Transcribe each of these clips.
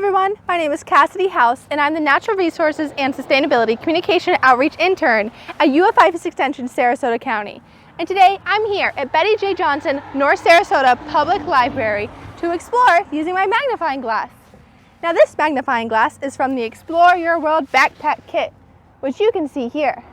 everyone, my name is Cassidy House and I'm the Natural Resources and Sustainability Communication Outreach Intern at IFAS Extension, Sarasota County. And today I'm here at Betty J. Johnson, North Sarasota Public Library to explore using my magnifying glass. Now this magnifying glass is from the Explore Your World Backpack Kit, which you can see here.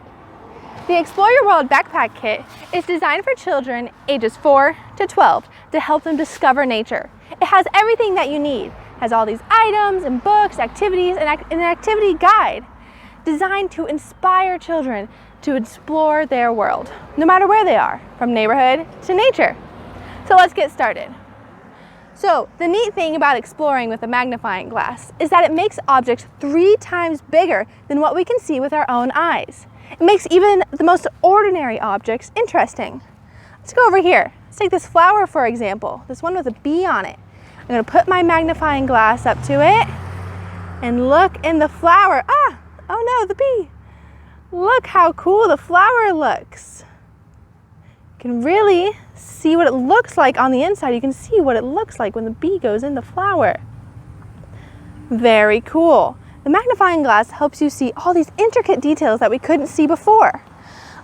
The Explore Your World Backpack Kit is designed for children ages 4 to 12 to help them discover nature. It has everything that you need. It has all these items and books, activities, and an activity guide designed to inspire children to explore their world, no matter where they are, from neighborhood to nature. So let's get started. So the neat thing about exploring with a magnifying glass is that it makes objects 3 times bigger than what we can see with our own eyes. It makes even the most ordinary objects interesting. Let's go over here. Let's take this flower, for example, this one with a bee on it. I'm going to put my magnifying glass up to it and look in the flower. Oh no, the bee. Look how cool the flower looks. You can really see what it looks like on the inside. You can see what it looks like when the bee goes in the flower. Very cool. The magnifying glass helps you see all these intricate details that we couldn't see before.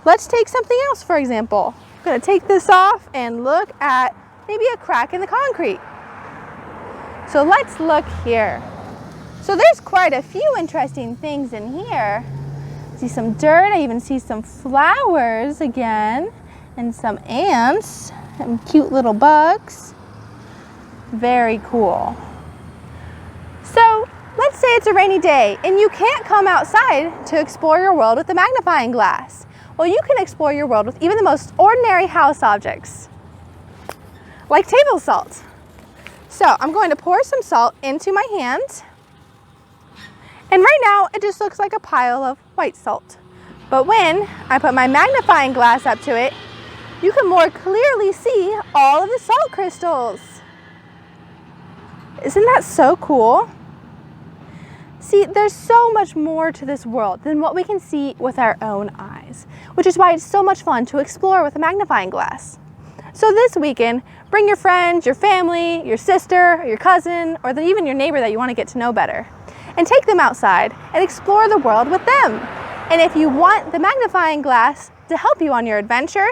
Let's take something else, for example. I'm going to take this off and look at maybe a crack in the concrete. So let's look here. So there's quite a few interesting things in here. I see some dirt, I even see some flowers again, and some ants, and cute little bugs. Very cool. So let's say it's a rainy day and you can't come outside to explore your world with a magnifying glass. Well, you can explore your world with even the most ordinary house objects, like table salt. So I'm going to pour some salt into my hand. And right now it just looks like a pile of white salt. But when I put my magnifying glass up to it, you can more clearly see all of the salt crystals. Isn't that so cool? See, there's so much more to this world than what we can see with our own eyes, which is why it's so much fun to explore with a magnifying glass. So this weekend, bring your friends, your family, your sister, your cousin, or even your neighbor that you want to get to know better, and take them outside and explore the world with them. And if you want the magnifying glass to help you on your adventure,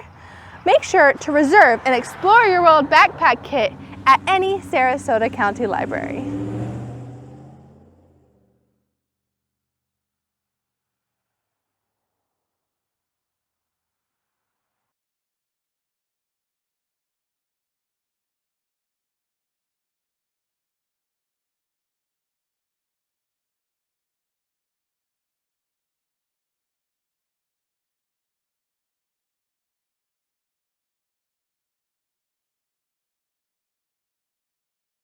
make sure to reserve an Explore Your World Backpack Kit at any Sarasota County library.